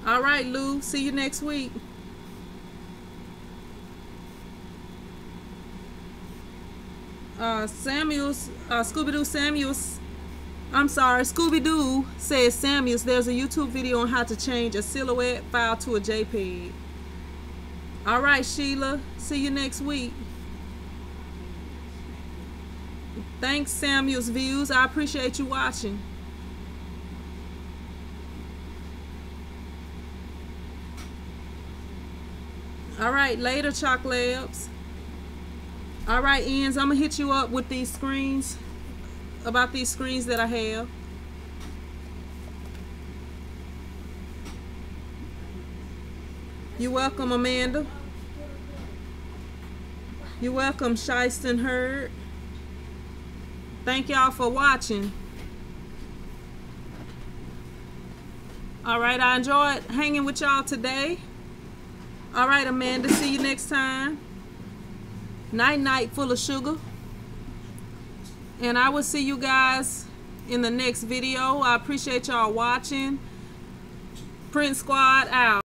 All right, Lou. See you next week. Scooby-Doo says Samuels, there's a YouTube video on how to change a silhouette file to a JPEG. All right, Sheila. See you next week. Thanks, Samuel's Views. I appreciate you watching. All right, later, Chalk Labs. All right, Ians, I'm gonna hit you up with these screens, about these screens that I have. You're welcome, Amanda. You're welcome, Shyston Hurd. Thank y'all for watching. All right, I enjoyed hanging with y'all today. All right, Amanda, see you next time. Night night, full of sugar. And I will see you guys in the next video. I appreciate y'all watching. Print Squad out.